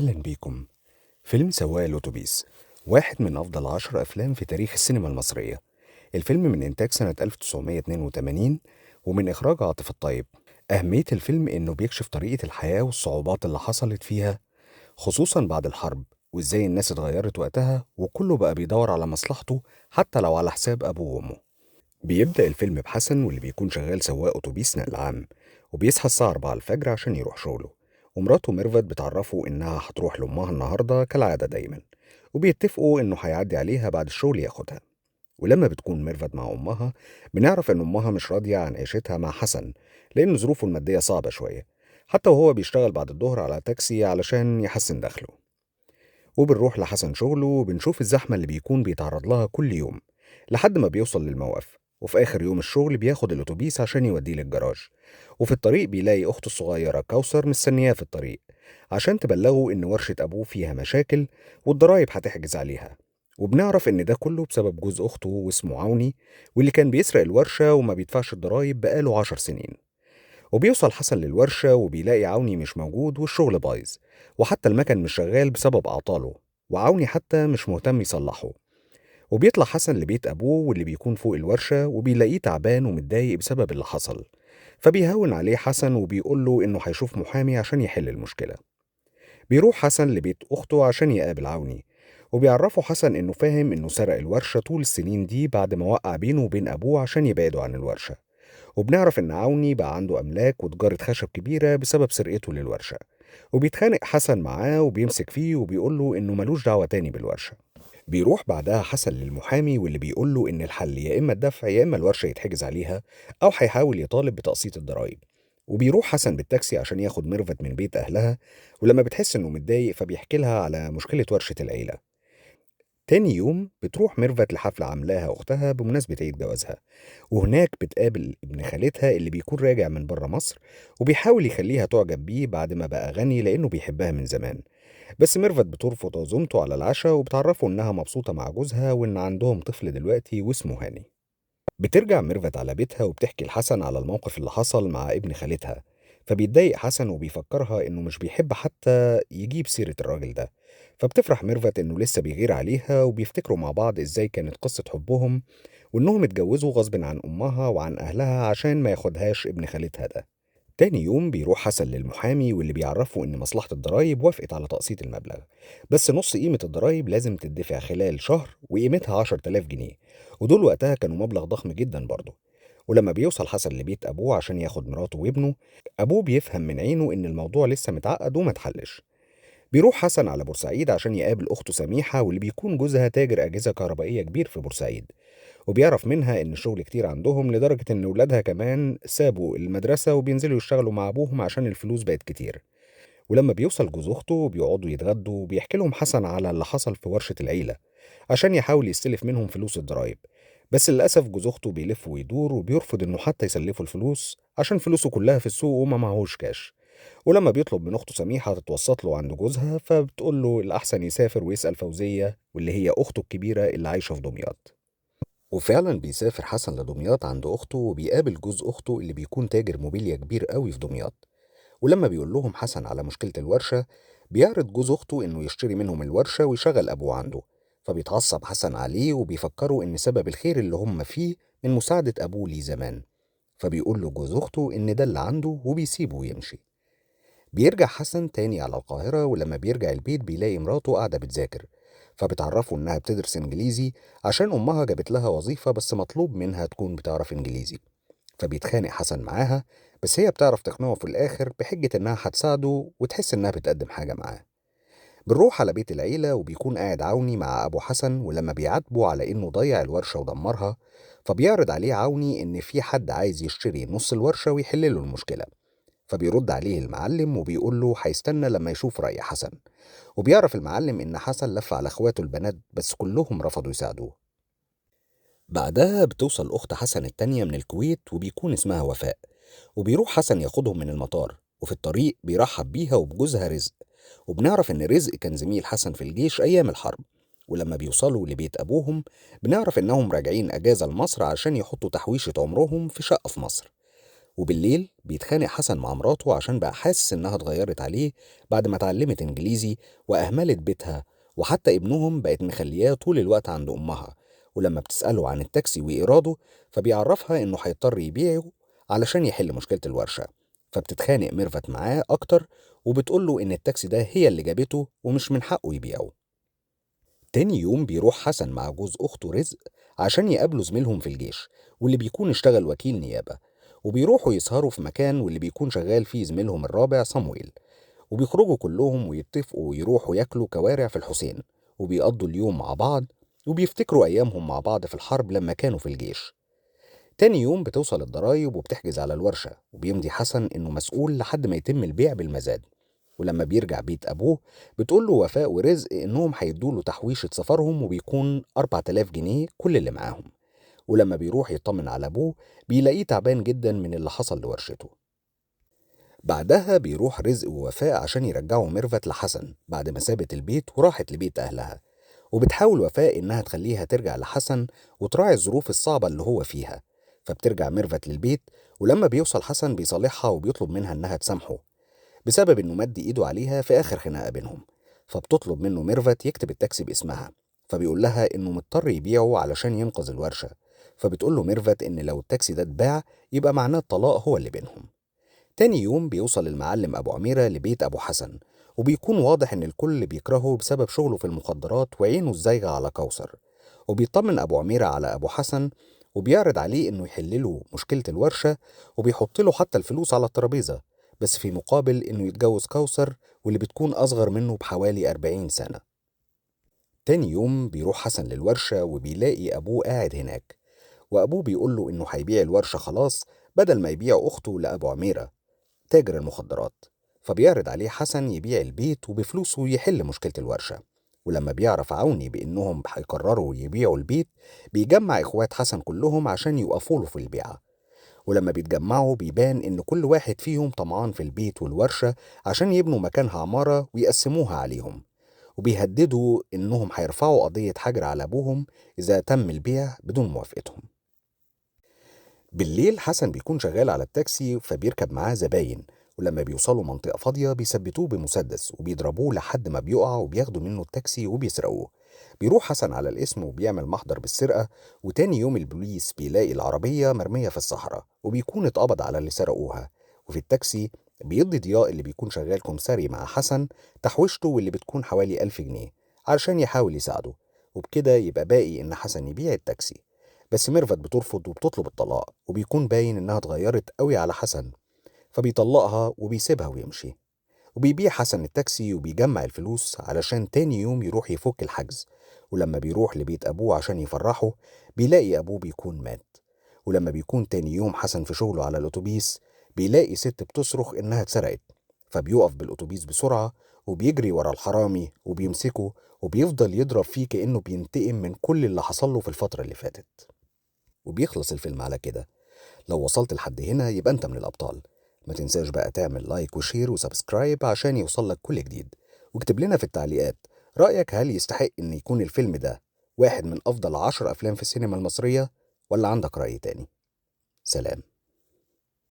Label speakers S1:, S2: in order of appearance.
S1: أهلا بيكم. فيلم سواق الأتوبيس واحد من أفضل 10 أفلام في تاريخ السينما المصرية. الفيلم من إنتاج سنة 1982 ومن إخراج عاطف الطيب. أهمية الفيلم إنه بيكشف طريقة الحياة والصعوبات اللي حصلت فيها، خصوصا بعد الحرب، وإزاي الناس اتغيرت وقتها وكله بقى بيدور على مصلحته حتى لو على حساب أبوه وأمه. بيبدأ الفيلم بحسن واللي بيكون شغال سواق أتوبيس نقل عام، وبيصحى الساعة 4 الفجر عشان يروح شغله، ومراته ميرفت بتعرفه إنها هتروح لأمها النهاردة كالعادة دايما، وبيتفقوا إنه هيعدي عليها بعد الشغل ياخدها. ولما بتكون ميرفت مع أمها، بنعرف إن أمها مش راضية عن عيشتها مع حسن، لأن ظروفه المادية صعبة شوية، حتى وهو بيشتغل بعد الظهر على تاكسي علشان يحسن دخله. وبنروح لحسن شغله وبنشوف الزحمة اللي بيكون بيتعرض لها كل يوم، لحد ما بيوصل للموقف، وفي آخر يوم الشغل بياخد الأتوبيس عشان يوديه للجراج. وفي الطريق بيلاقي أخته الصغيرة كوثر مستنياه في الطريق عشان تبلغه إن ورشة أبوه فيها مشاكل والضرايب هتحجز عليها. وبنعرف إن ده كله بسبب جوز أخته واسمه عوني، واللي كان بيسرق الورشة وما بيدفعش الضرايب بقاله 10 سنين. وبيوصل حسن للورشة وبيلاقي عوني مش موجود والشغل بايظ، وحتى المكن مش شغال بسبب أعطاله، وعوني حتى مش مهتم يصلحه. وبيطلع حسن لبيت أبوه واللي بيكون فوق الورشة وبيلاقيه تعبان ومتضايق بسبب اللي حصل، فبيهون عليه حسن وبيقول له إنه هيشوف محامي عشان يحل المشكلة. بيروح حسن لبيت أخته عشان يقابل عوني، وبيعرفه حسن إنه فاهم إنه سرق الورشة طول السنين دي بعد ما وقع بينه وبين أبوه عشان يبعدوا عن الورشة. وبنعرف إن عوني بقى عنده أملاك وتجارة خشب كبيرة بسبب سرقته للورشة، وبيتخانق حسن معاه وبيمسك فيه وبيقول له إنه ملوش دعوة تاني بالورشة. بيروح بعدها حسن للمحامي واللي بيقول له إن الحل يا إما الدفع يا إما الورشة يتحجز عليها، أو هيحاول يطالب بتقسيط الضرايب. وبيروح حسن بالتاكسي عشان ياخد ميرفت من بيت أهلها، ولما بتحس إنه متضايق فبيحكي لها على مشكلة ورشة العيلة. تاني يوم بتروح ميرفت لحفلة عاملاها أختها بمناسبة عيد جوازها، وهناك بتقابل ابن خالتها اللي بيكون راجع من بره مصر، وبيحاول يخليها تعجب بيه بعد ما بقى غني لأنه بيحبها من زمان. بس ميرفت بترفض عزومته على العشاء وبتعرفه إنها مبسوطة مع جوزها وإن عندهم طفل دلوقتي واسمه هاني. بترجع ميرفت على بيتها وبتحكي لحسن على الموقف اللي حصل مع ابن خالتها، فبيتضايق حسن وبيفكرها إنه مش بيحب حتى يجيب سيرة الراجل ده. فبتفرح ميرفت إنه لسه بيغير عليها وبيفتكروا مع بعض إزاي كانت قصة حبهم، وإنهم اتجوزوا غصب عن أمها وعن أهلها عشان ما ياخدهاش ابن خالتها ده. تاني يوم بيروح حسن للمحامي واللي بيعرفه إن مصلحة الضرايب وافقت على تقسيط المبلغ، بس نص قيمة الضرايب لازم تدفع خلال شهر وقيمتها 10,000 جنيه، ودول وقتها كانوا مبلغ ضخم جدا برضه. ولما بيوصل حسن لبيت أبوه عشان ياخد مراته وابنه، أبوه بيفهم من عينه إن الموضوع لسه متعقد وما اتحلش. بيروح حسن على بورسعيد عشان يقابل أخته سميحة واللي بيكون جوزها تاجر أجهزة كهربائية كبير في بورسعيد، وبيعرف منها إن الشغل كتير عندهم لدرجة إن ولادها كمان سابوا المدرسة وبينزلوا يشتغلوا مع أبوهم عشان الفلوس بقت كتير. ولما بيوصل جوز أخته بيقعدوا يتغدوا وبيحكي لهم حسن على اللي حصل في ورشة العيلة عشان يحاول يستلف منهم فلوس الضرايب. بس للأسف جوز أخته بيلف ويدور وبيرفض إنه حتى يسلفه الفلوس عشان فلوسه كلها في السوق وما معهوش كاش. ولما بيطلب من أخته سميحة تتوسط له عند جوزها فبتقول له الأحسن يسافر ويسأل فوزية واللي هي أخته الكبيرة اللي عايشة في دمياط. وفعلا بيسافر حسن لدمياط عند أخته وبيقابل جوز أخته اللي بيكون تاجر موبيليا كبير قوي في دمياط. ولما بيقول لهم حسن على مشكلة الورشة، بيعرض جوز أخته إنه يشتري منهم الورشة ويشغل أبوه عنده. فبيتعصب حسن عليه وبيفكروا إن سبب الخير اللي هم فيه من مساعدة أبوه ليه زمان. فبيقول له جوز أخته إن ده اللي عنده وبيسيبه ويمشي. بيرجع حسن تاني على القاهرة، ولما بيرجع البيت بيلاقي مراته قاعدة بتذاكر، فبتعرفه إنها بتدرس إنجليزي عشان أمها جابت لها وظيفة بس مطلوب منها تكون بتعرف إنجليزي. فبيتخانق حسن معاها، بس هي بتعرف تقنعه في الآخر بحجة إنها هتساعده وتحس إنها بتقدم حاجة معاه. بنروح على بيت العيلة وبيكون قاعد عوني مع أبو حسن، ولما بيعاتبه على إنه ضيع الورشة ودمرها، فبيعرض عليه عوني إن في حد عايز يشتري نص الورشة ويحل له المشكلة. فبيرد عليه المعلم وبيقول له هيستنى لما يشوف رأي حسن. وبيعرف المعلم إن حسن لف على إخواته البنات بس كلهم رفضوا يساعدوه. بعدها بتوصل أخت حسن التانية من الكويت وبيكون اسمها وفاء، وبيروح حسن ياخدهم من المطار، وفي الطريق بيرحب بيها وبجوزها رزق. وبنعرف إن رزق كان زميل حسن في الجيش أيام الحرب. ولما بيوصلوا لبيت أبوهم، بنعرف إنهم راجعين أجازة لمصر عشان يحطوا تحويشة عمرهم في شقة في مصر. وبالليل بيتخانق حسن مع مراته عشان بقى حاسس إنها اتغيرت عليه بعد ما اتعلمت إنجليزي وأهملت بيتها، وحتى ابنهم بقت مخلياه طول الوقت عند أمها. ولما بتسأله عن التاكسي وإيراده فبيعرفها إنه هيضطر يبيعه علشان يحل مشكلة الورشة. فبتتخانق ميرفت معاه أكتر وبتقوله إن التاكسي ده هي اللي جابته ومش من حقه يبيعه. تاني يوم بيروح حسن مع جوز أخته رزق عشان يقابلوا زميلهم في الجيش واللي بيكون اشتغل وكيل نيابة، وبيروحوا يسهروا في مكان واللي بيكون شغال فيه زميلهم الرابع صمويل. وبيخرجوا كلهم ويتفقوا يروحوا ياكلوا كوارع في الحسين، وبيقضوا اليوم مع بعض وبيفتكروا أيامهم مع بعض في الحرب لما كانوا في الجيش. تاني يوم بتوصل الضرايب وبتحجز على الورشة، وبيمضي حسن إنه مسؤول لحد ما يتم البيع بالمزاد. ولما بيرجع بيت أبوه بتقول له وفاء ورزق إنهم هيدوله تحويشة سفرهم وبيكون 4000 جنيه كل اللي معاهم. ولما بيروح يطمن على أبوه بيلاقيه تعبان جدا من اللي حصل لورشته. بعدها بيروح رزق ووفاء عشان يرجعوا ميرفت لحسن بعد ما سابت البيت وراحت لبيت أهلها. وبتحاول وفاء إنها تخليها ترجع لحسن وتراعي الظروف الصعبة اللي هو فيها. فبترجع ميرفت للبيت، ولما بيوصل حسن بيصالحها وبيطلب منها إنها تسامحه بسبب إنه مد إيده عليها في آخر خناقة بينهم. فبتطلب منه ميرفت يكتب التاكسي باسمها، فبيقول لها إنه مضطر يبيعه علشان ينقذ الورشة. فبتقول له ميرفت إن لو التاكسي ده اتباع يبقى معناه الطلاق هو اللي بينهم. تاني يوم بيوصل المعلم أبو عميرة لبيت أبو حسن، وبيكون واضح إن الكل بيكرهه بسبب شغله في المخدرات وعينه الزايغة على كوثر. وبيطمن أبو عميرة على أبو حسن وبيعرض عليه إنه يحلله مشكلة الورشة، وبيحط له حتى الفلوس على الترابيزة، بس في مقابل إنه يتجوز كوثر واللي بتكون أصغر منه بحوالي 40 سنة. تاني يوم بيروح حسن للورشة وبيلاقي أبوه قاعد هناك، وأبوه بيقول له إنه هيبيع الورشة خلاص بدل ما يبيع أخته لأبو عميرة تاجر المخدرات. فبيعرض عليه حسن يبيع البيت وبفلوسه يحل مشكلة الورشة. ولما بيعرف عوني بإنهم هيقرروا يبيعوا البيت بيجمع إخوات حسن كلهم عشان يوقفوا له في البيعة. ولما بيتجمعوا بيبان إن كل واحد فيهم طمعان في البيت والورشة عشان يبنوا مكانها عمارة ويقسموها عليهم. وبيهددوا إنهم هيرفعوا قضية حجر على أبوهم إذا تم البيع بدون موافقتهم. بالليل حسن بيكون شغال على التاكسي فبيركب معاه زباين، ولما بيوصلوا منطقة فاضية بيثبتوه بمسدس وبيضربوه لحد ما بيقع وبياخدوا منه التاكسي وبيسرقوه. بيروح حسن على القسم وبيعمل محضر بالسرقة، وتاني يوم البوليس بيلاقي العربية مرمية في الصحراء وبيكون اتقبض على اللي سرقوها. وفي التاكسي بيدي ضياء اللي بيكون شغال كمساري مع حسن تحويشته واللي بتكون حوالي 1000 جنيه علشان يحاول يساعده. وبكده يبقى باقي إن حسن يبيع التاكسي. بس ميرفت بترفض وبتطلب الطلاق، وبيكون باين إنها اتغيرت قوي على حسن، فبيطلقها وبيسيبها ويمشي. وبيبيع حسن التاكسي وبيجمع الفلوس علشان تاني يوم يروح يفك الحجز. ولما بيروح لبيت أبوه عشان يفرحه بيلاقي أبوه بيكون مات. ولما بيكون تاني يوم حسن في شغله على الأتوبيس بيلاقي ست بتصرخ إنها اتسرقت. فبيقف بالأتوبيس بسرعة وبيجري ورا الحرامي وبيمسكه، وبيفضل يضرب فيه كأنه بينتقم من كل اللي حصل له في الفترة اللي فاتت. وبيخلص الفيلم على كده. لو وصلت لحد هنا يبقى انت من الأبطال. ما تنساش بقى تعمل لايك وشير وسبسكرايب عشان يوصلك كل جديد. واكتب لنا في التعليقات رأيك، هل يستحق ان يكون الفيلم ده واحد من أفضل 10 أفلام في السينما المصرية، ولا عندك رأي تاني؟ سلام.